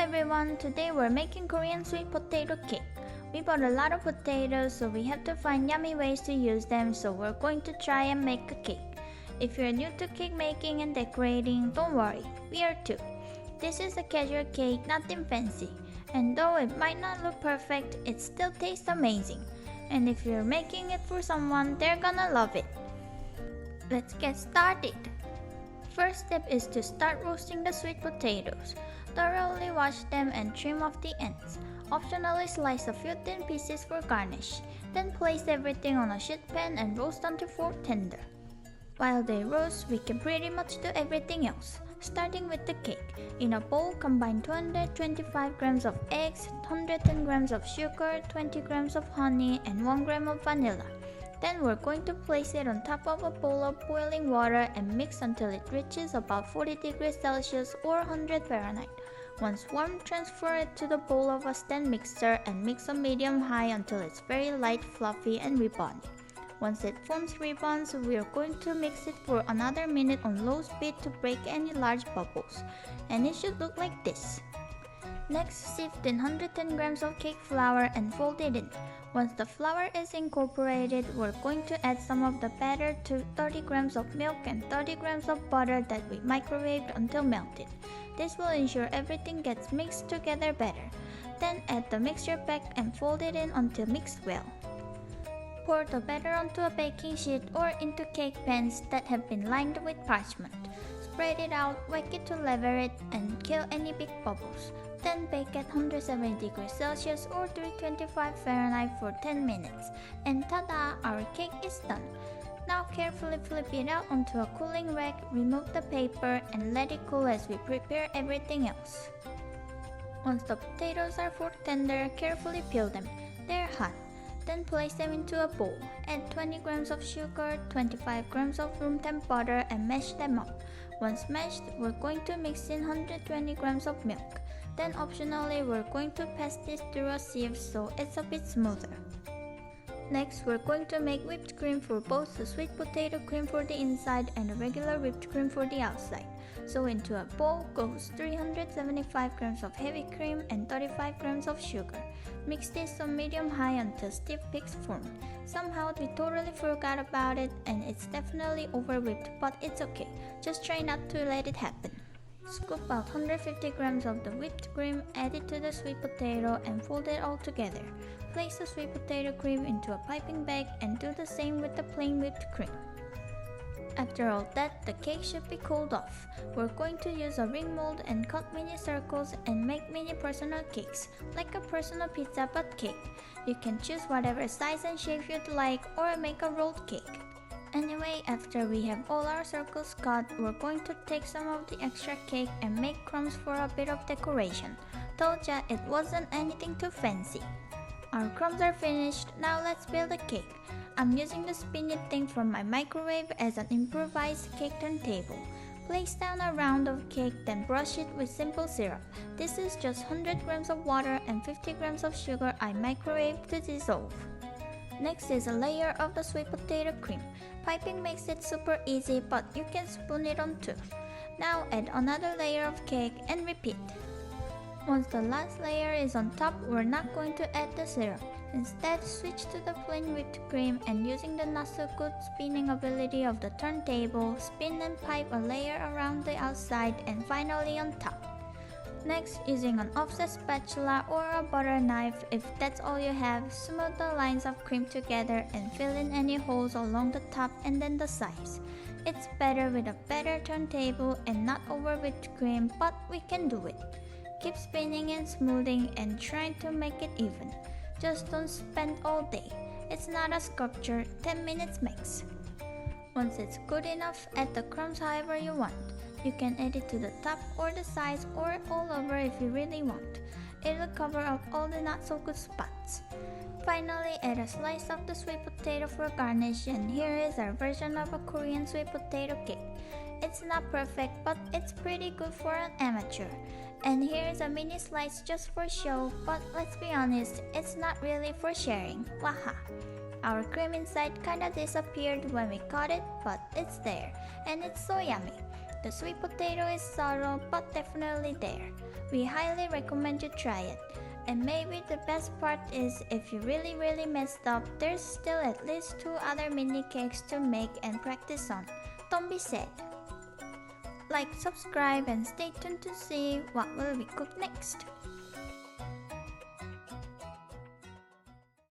everyone, today we're making Korean sweet potato cake. We bought a lot of potatoes, so we have to find yummy ways to use them, so we're going to try and make a cake. If you're new to cake making and decorating, don't worry, we are too. This is a casual cake, nothing fancy. And though it might not look perfect, it still tastes amazing. And if you're making it for someone, they're gonna love it. Let's get started. First step is to start roasting the sweet potatoes. Thoroughly wash them and trim off the ends. Optionally slice a few thin pieces for garnish. Then place everything on a sheet pan and roast until fork tender. While they roast, we can pretty much do everything else. Starting with the cake. In a bowl, combine 225 grams of eggs, 110 grams of sugar, 20 grams of honey, and 1 gram of vanilla. Then we're going to place it on top of a bowl of boiling water and mix until it reaches about 40 degrees Celsius or 100 Fahrenheit. Once warm, transfer it to the bowl of a stand mixer and mix on medium-high until it's very light, fluffy, and ribbony. Once it forms ribbons, we are going to mix it for another minute on low speed to break any large bubbles. And it should look like this. Next, sift in 110 grams of cake flour and fold it in. Once the flour is incorporated, we're going to add some of the batter to 30 grams of milk and 30 grams of butter that we microwaved until melted. This will ensure everything gets mixed together better. Then add the mixture back and fold it in until mixed well. Pour the batter onto a baking sheet or into cake pans that have been lined with parchment. Spread it out, whack it to level it, and kill any big bubbles. Then bake at 170 degrees Celsius or 325 Fahrenheit for 10 minutes. And ta-da! Our cake is done. Now carefully flip it out onto a cooling rack, remove the paper, and let it cool as we prepare everything else. Once the potatoes are fork tender, carefully peel them. They're hot. Then place them into a bowl. Add 20 grams of sugar, 25 grams of room temp butter, and mash them up. Once mashed, we're going to mix in 120 grams of milk. Then optionally, we're going to pass this through a sieve so it's a bit smoother. Next, we're going to make whipped cream for both the sweet potato cream for the inside and the regular whipped cream for the outside. So into a bowl goes 375 grams of heavy cream and 35 grams of sugar. Mix this on medium-high until stiff peaks form. Somehow we totally forgot about it and it's definitely over whipped, but it's okay. Just try not to let it happen. Scoop out 150 grams of the whipped cream, add it to the sweet potato and fold it all together. Place the sweet potato cream into a piping bag and do the same with the plain whipped cream. After all that, the cake should be cooled off. We're going to use a ring mold and cut mini circles and make mini personal cakes, like a personal pizza but cake. You can choose whatever size and shape you'd like or make a rolled cake. Anyway, after we have all our circles cut, we're going to take some of the extra cake and make crumbs for a bit of decoration. Told ya it wasn't anything too fancy. Our crumbs are finished, now let's build a cake. I'm using the spinny thing from my microwave as an improvised cake turntable. Place down a round of cake, then brush it with simple syrup. This is just 100 grams of water and 50 grams of sugar I microwaved to dissolve. Next is a layer of the sweet potato cream. Piping makes it super easy, but you can spoon it on too. Now add another layer of cake and repeat. Once the last layer is on top, we're not going to add the syrup. Instead, switch to the plain whipped cream and using the not so good spinning ability of the turntable, spin and pipe a layer around the outside and finally on top. Next, using an offset spatula or a butter knife, if that's all you have, smooth the lines of cream together and fill in any holes along the top and then the sides. It's better with a better turntable and not over whipped cream, but we can do it. Keep spinning and smoothing and trying to make it even. Just don't spend all day. It's not a sculpture, 10 minutes max. Once it's good enough, add the crumbs however you want. You can add it to the top or the sides or all over if you really want. It'll cover up all the not so good spots. Finally, add a slice of the sweet potato for garnish, and here is our version of a Korean sweet potato cake. It's not perfect, but it's pretty good for an amateur. And here's a mini slice just for show, but let's be honest, it's not really for sharing. Waha! Our cream inside kinda disappeared when we cut it, but it's there, and it's so yummy. The sweet potato is subtle but definitely there. We highly recommend you try it. And maybe the best part is if you really messed up, there's still at least 2 other mini cakes to make and practice on. Don't be sad. Like, subscribe, and stay tuned to see what will be cooked next.